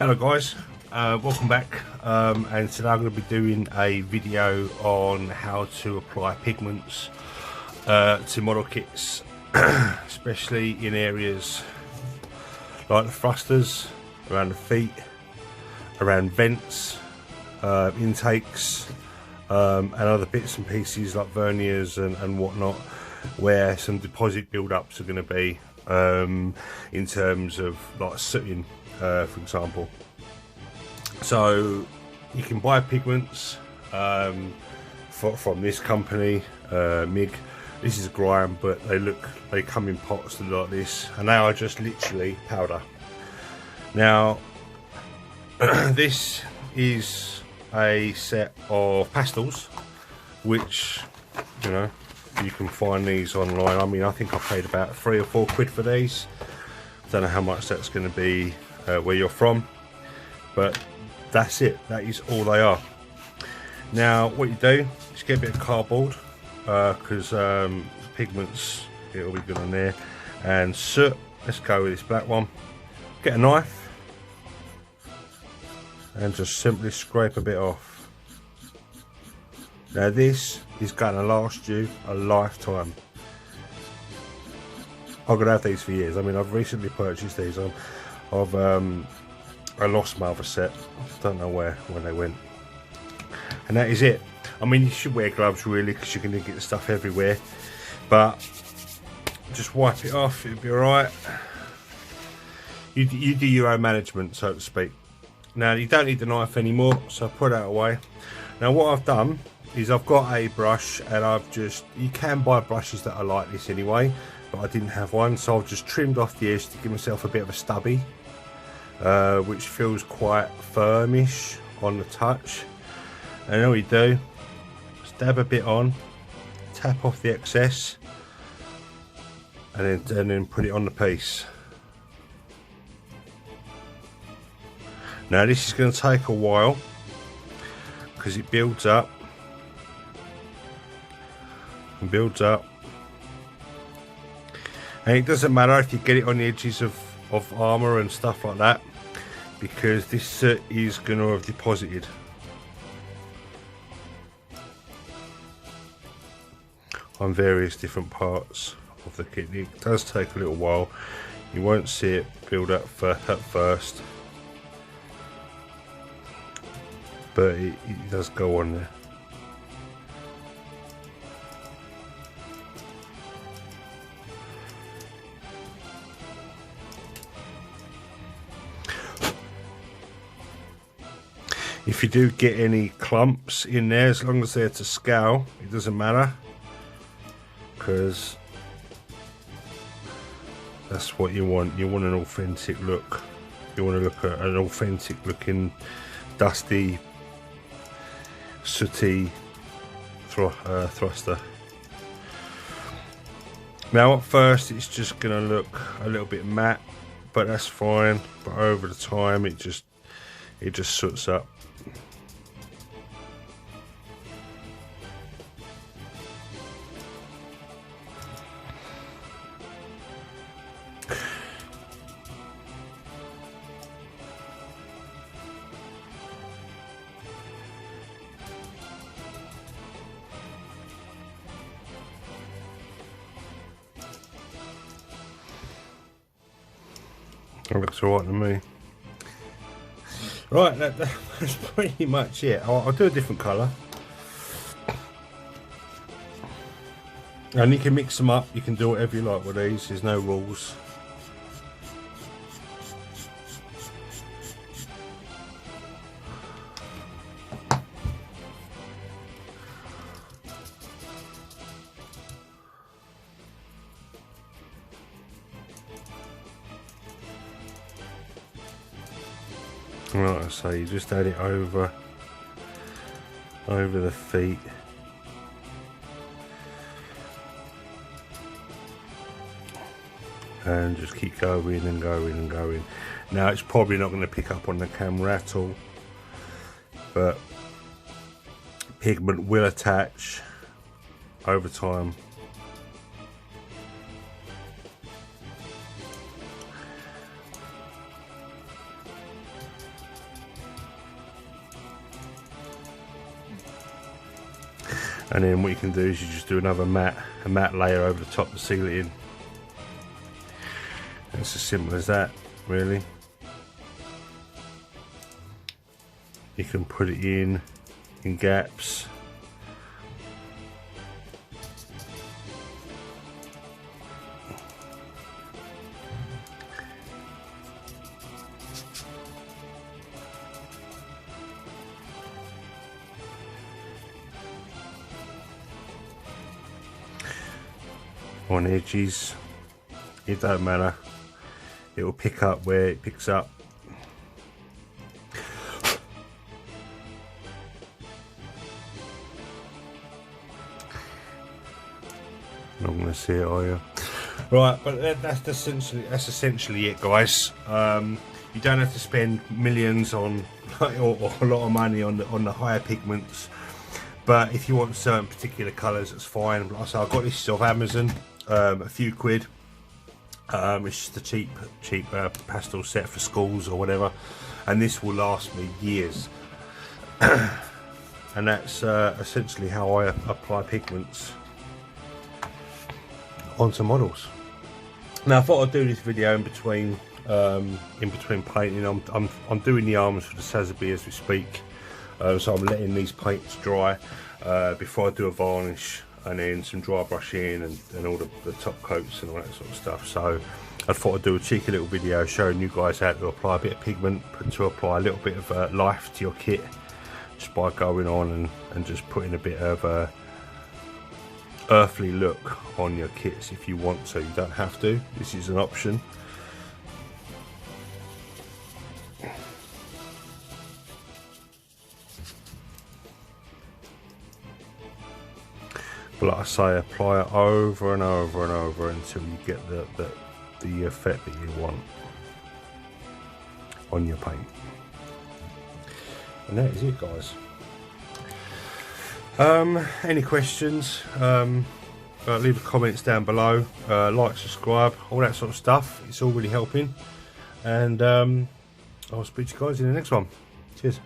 Hello guys, welcome back, and today I'm going to be doing a video on how to apply pigments to model kits, especially in areas like the thrusters, around the feet, around vents, intakes, and other bits and pieces like verniers and whatnot, where some deposit build-ups are going to be in terms of like sooting, for example. So you can buy pigments from this company, MIG. This is grime, but they come in pots that look like this, and they are just literally powder. Now this is a set of pastels, which, you know, you can find these online. I mean, I think I paid about £3 or £4 for these. Don't know how much that's going to be where you're from, but that's it. That is all they are. Now what you do is get a bit of cardboard, because pigments, it'll be good on there, and soot. Let's go with this black one. Get a knife and just simply scrape a bit off. Now this is going to last you a lifetime. I'm going to have these for years. I mean, I've recently purchased these. I lost my other set. Don't know when they went. And that is it. I mean, you should wear gloves really, because you're going to get the stuff everywhere. But just wipe it off. It'll be alright. You do your own management, so to speak. Now you don't need the knife anymore, so put that away. Now what I've done is I've got a brush, and you can buy brushes that are like this anyway, but I didn't have one, so I've just trimmed off the edge to give myself a bit of a stubby, which feels quite firmish on the touch. And all you do is dab a bit on, tap off the excess, and then put it on the piece. Now this is going to take a while because it builds up and builds up, and it doesn't matter if you get it on the edges of armour and stuff like that, because this soot is going to have deposited. On various different parts of the kit. It does take a little while. You won't see it build up at first, but it does go on there. If you do get any clumps in there, as long as they're to scale, it doesn't matter, because that's what you want. You want an authentic look. You want to look at an authentic looking, dusty, sooty thruster. Now at first it's just going to look a little bit matte, but that's fine. But over the time it just soots up. That looks alright to me. Right, that's pretty much it. I'll do a different colour. And you can mix them up, you can do whatever you like with these, there's no rules. Like I say, you just add it over the feet. And just keep going and going and going. Now it's probably not going to pick up on the camera at all, but pigment will attach over time. And then what you can do is you just do a matte layer over the top to seal it in. And it's as simple as that, really. You can put it in gaps. On edges, it don't matter, it will pick up where it picks up. Not going to see it, are you? Right, but that's essentially it, guys. You don't have to spend millions on or a lot of money on the higher pigments, but if you want certain particular colours, that's fine. Like I say, I got this off Amazon. A few quid. It's just a cheap pastel set for schools or whatever, and this will last me years. And that's essentially how I apply pigments onto models. Now I thought I'd do this video in between painting. I'm doing the arms for the Sazaby as we speak, so I'm letting these paints dry before I do a varnish, and then some dry brushing and all the top coats and all that sort of stuff. So I thought I'd do a cheeky little video showing you guys how to apply a bit of pigment, to apply a little bit of life to your kit, just by going on and just putting a bit of a earthly look on your kits if you want to. You don't have to, this is an option. But like I say, apply it over and over and over until you get the effect that you want on your paint. And that is it, guys. Any questions? Leave the comments down below. Like, subscribe, all that sort of stuff. It's all really helping. And I'll speak to you guys in the next one. Cheers.